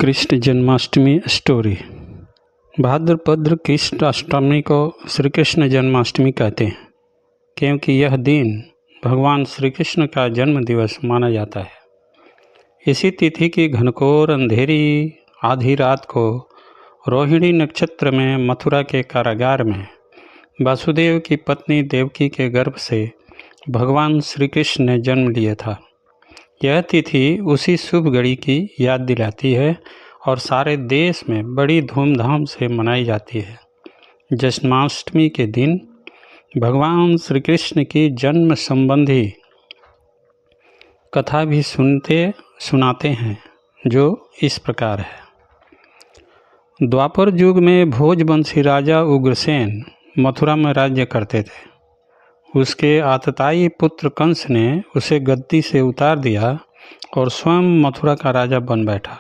Krishna Janmashtami story. भाद्रपद कृष्ण अष्टमी को श्री कृष्ण जन्माष्टमी कहते हैं, क्योंकि यह दिन भगवान श्री कृष्ण का जन्म दिवस माना जाता है। इसी तिथि की घनघोर अंधेरी आधी रात को रोहिणी नक्षत्र में मथुरा के कारागार में वासुदेव की पत्नी देवकी के गर्भ से भगवान श्री कृष्ण ने जन्म लिया था। यह तिथि उसी शुभ घड़ी की याद दिलाती है और सारे देश में बड़ी धूमधाम से मनाई जाती है। जन्माष्टमी के दिन भगवान श्री कृष्ण की जन्म संबंधी कथा भी सुनाते हैं, जो इस प्रकार है। द्वापर युग में भोजवंशी राजा उग्रसेन मथुरा में राज्य करते थे। उसके आतताई पुत्र कंस ने उसे गद्दी से उतार दिया और स्वयं मथुरा का राजा बन बैठा।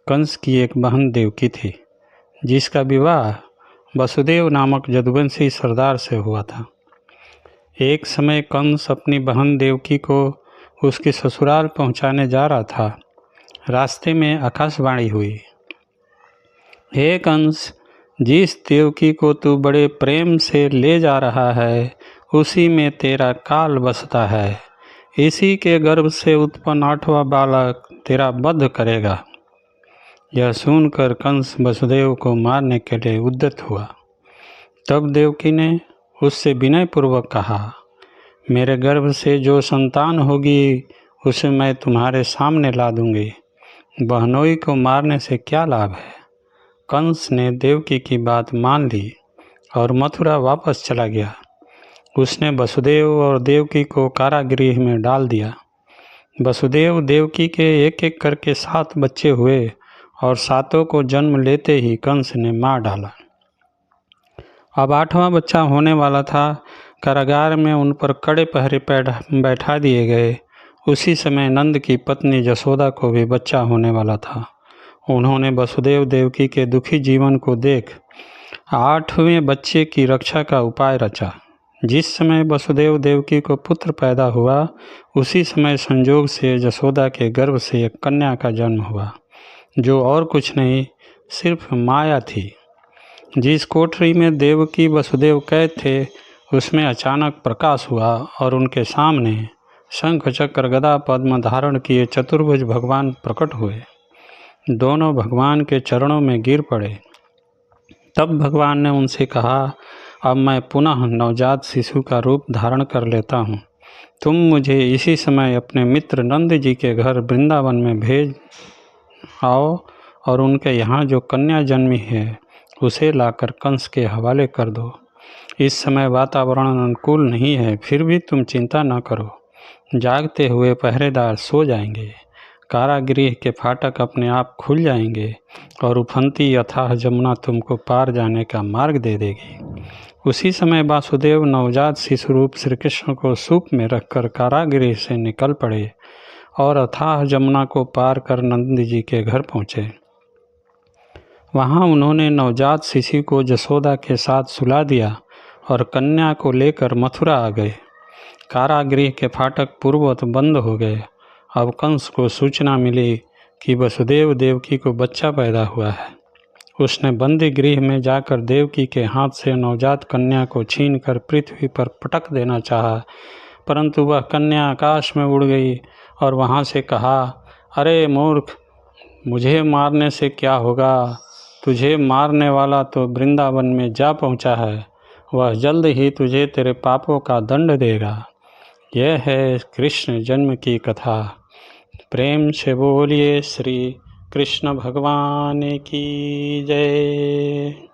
कंस की एक बहन देवकी थी, जिसका विवाह वसुदेव नामक यदुवंशी सरदार से हुआ था। एक समय कंस अपनी बहन देवकी को उसके ससुराल पहुंचाने जा रहा था। रास्ते में आकाशवाणी हुई, हे कंस, जिस देवकी को तू बड़े प्रेम से ले जा रहा है, उसी में तेरा काल बसता है। इसी के गर्भ से उत्पन्न 8वां बालक तेरा वध करेगा। यह सुनकर कंस वसुदेव को मारने के लिए उद्यत हुआ। तब देवकी ने उससे विनयपूर्वक कहा, मेरे गर्भ से जो संतान होगी उसे मैं तुम्हारे सामने ला दूंगी। बहनोई को मारने से क्या लाभ है। कंस ने देवकी की बात मान ली और मथुरा वापस चला गया। उसने वसुदेव और देवकी को कारागृह में डाल दिया। वसुदेव देवकी के एक एक करके 7 बच्चे हुए और 7 को जन्म लेते ही कंस ने मार डाला। अब 8वां बच्चा होने वाला था। कारागार में उन पर कड़े पहरे बैठा दिए गए। उसी समय नंद की पत्नी जसोदा को भी बच्चा होने वाला था। उन्होंने वसुदेव देवकी के दुखी जीवन को देख 8वें बच्चे की रक्षा का उपाय रचा। जिस समय वसुदेव देवकी को पुत्र पैदा हुआ, उसी समय संजोग से जसोदा के गर्भ से एक कन्या का जन्म हुआ, जो और कुछ नहीं सिर्फ माया थी। जिस कोठरी में देवकी वसुदेव कैद थे, उसमें अचानक प्रकाश हुआ और उनके सामने शंख चक्र गदा पद्म धारण किए चतुर्भुज भगवान प्रकट हुए। दोनों भगवान के चरणों में गिर पड़े। तब भगवान ने उनसे कहा, अब मैं पुनः नवजात शिशु का रूप धारण कर लेता हूँ। तुम मुझे इसी समय अपने मित्र नंद जी के घर वृंदावन में भेज आओ और उनके यहाँ जो कन्या जन्मी है उसे लाकर कंस के हवाले कर दो। इस समय वातावरण अनुकूल नहीं है, फिर भी तुम चिंता न करो। जागते हुए पहरेदार सो जाएंगे। कारागृह के फाटक अपने आप खुल जाएंगे और उफनती अथाह जमुना तुमको पार जाने का मार्ग दे देगी। उसी समय वासुदेव नवजात शिशु रूप श्री कृष्ण को सूप में रखकर कारागृह से निकल पड़े और अथाह जमुना को पार कर नंद जी के घर पहुँचे। वहाँ उन्होंने नवजात शिशु को जसोदा के साथ सुला दिया और कन्या को लेकर मथुरा आ गए। कारागृह के फाटक पूर्ववत बंद हो गए। अब कंस को सूचना मिली कि वसुदेव देवकी को बच्चा पैदा हुआ है। उसने बंदी गृह में जाकर देवकी के हाथ से नवजात कन्या को छीनकर पृथ्वी पर पटक देना चाहा, परंतु वह कन्या आकाश में उड़ गई और वहाँ से कहा, अरे मूर्ख, मुझे मारने से क्या होगा। तुझे मारने वाला तो वृंदावन में जा पहुँचा है। वह जल्द ही तुझे तेरे पापों का दंड देगा। यह है कृष्ण जन्म की कथा। प्रेम से बोलिए श्री कृष्ण भगवान की जय।